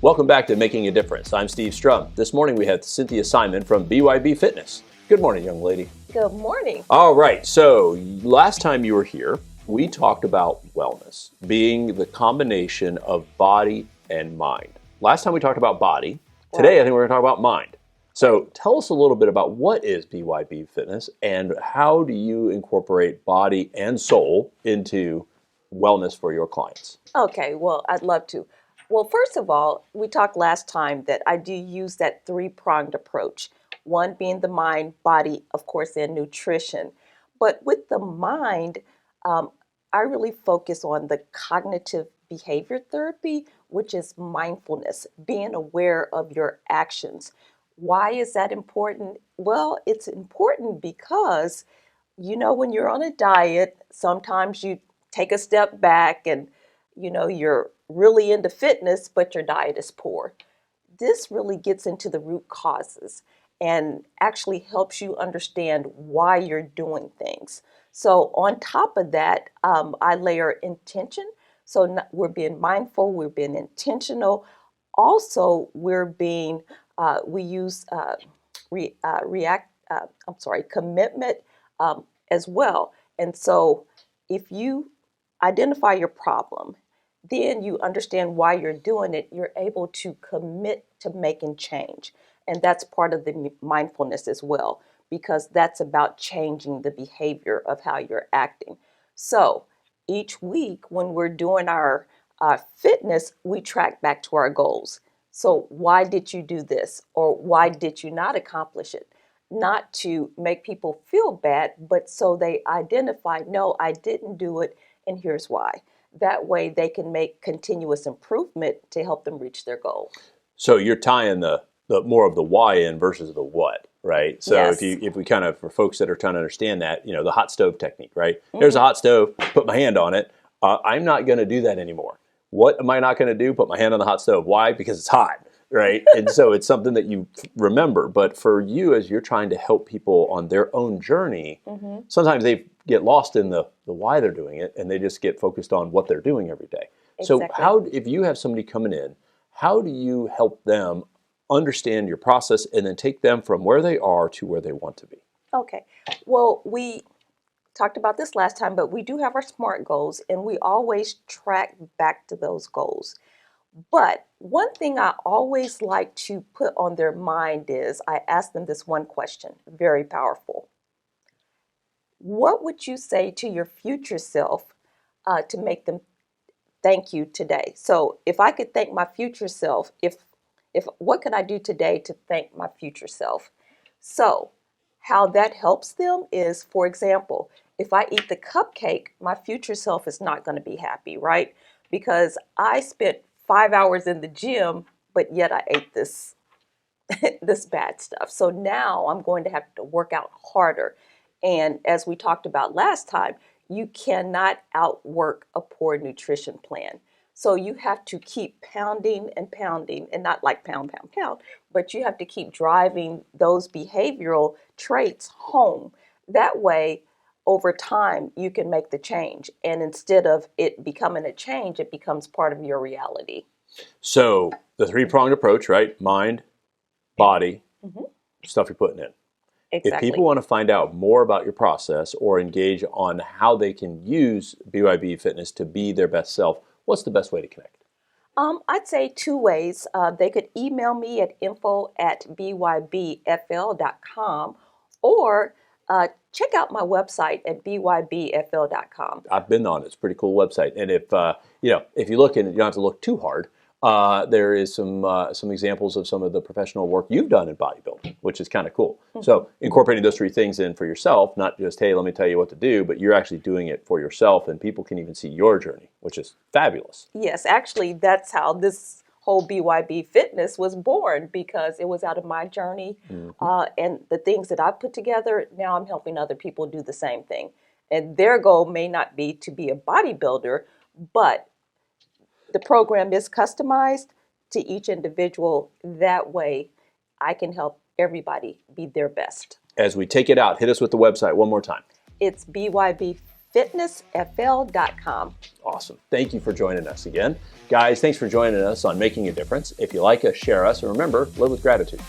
Welcome back to Making a Difference. I'm Steve Strum. This morning we have Cynthia Simon from BYB Fitness. Good morning, young lady. Good morning. All right, so last time you were here, we talked about wellness being the combination of body and mind. Last time we talked about body. Today, I think we're going to talk about mind. So tell us a little bit about what is BYB Fitness and how do you incorporate body and soul into wellness for your clients? Okay, well, I'd love to. Well, first of all, we talked last time that I do use that three-pronged approach. One being the mind, body, of course, and nutrition. But with the mind, I really focus on the cognitive behavior therapy, which is mindfulness, being aware of your actions. Why is that important? Well, it's important because, when you're on a diet, sometimes you take a step back and, you're really into fitness, but your diet is poor. This really gets into the root causes and actually helps you understand why you're doing things. So on top of that, I layer intention. So we're being mindful, we're being intentional. Also, we use commitment as well. And so if you identify your problem, then you understand why you're doing it, you're able to commit to making change. And that's part of the mindfulness as well, because that's about changing the behavior of how you're acting. So each week when we're doing our fitness, we track back to our goals. So why did you do this? Or why did you not accomplish it? Not to make people feel bad, but so they identify, no, I didn't do it, and here's why. That way they can make continuous improvement to help them reach their goal. So you're tying the more of the why in versus the what, right? So Yes. if we kind of, for folks that are trying to understand that, the hot stove technique, right? There's a hot stove, put my hand on it. I'm not going to do that anymore. What am I not going to do? Put my hand on the hot stove. Why? Because it's hot, right? And so it's something that you remember. But for you, as you're trying to help people on their own journey, sometimes they get lost in the why they're doing it, and they just get focused on what they're doing every day. Exactly. So if you have somebody coming in, how do you help them understand your process and then take them from where they are to where they want to be? Okay. Well, we talked about this last time, but we do have our SMART goals, and we always track back to those goals. But one thing I always like to put on their mind is I ask them this one question, very powerful. What would you say to your future self to make them thank you today? So if I could thank my future self, if what could I do today to thank my future self? So how that helps them is, for example, if I eat the cupcake, my future self is not going to be happy, right? Because I spent 5 hours in the gym, but yet I ate this this bad stuff. So now I'm going to have to work out harder. And as we talked about last time, you cannot outwork a poor nutrition plan. So you have to keep pounding and pounding, and not like pound, pound, pound, but you have to keep driving those behavioral traits home. That way, over time, you can make the change. And instead of it becoming a change, it becomes part of your reality. So the three-pronged approach, right? Mind, body, stuff you're putting in. Exactly. If people want to find out more about your process or engage on how they can use BYB Fitness to be their best self, what's the best way to connect? I'd say two ways. They could email me at info@bybfl.com or check out my website at bybfl.com. I've been on it. It's a pretty cool website. And if you look in it, you don't have to look too hard. There is some examples of some of the professional work you've done in bodybuilding, which is kind of cool. So incorporating those three things in for yourself, not just, hey, let me tell you what to do, but you're actually doing it for yourself, and people can even see your journey, which is fabulous. Yes, actually, that's how this whole BYB Fitness was born, because it was out of my journey and the things that I put together. Now I'm helping other people do the same thing. And their goal may not be to be a bodybuilder, but the program is customized to each individual. That way, I can help everybody be their best. As we take it out, hit us with the website one more time. It's BYB BYBFitnessFL.com. Awesome. Thank you for joining us again. Guys, thanks for joining us on Making a Difference. If you like us, share us, and remember, live with gratitude.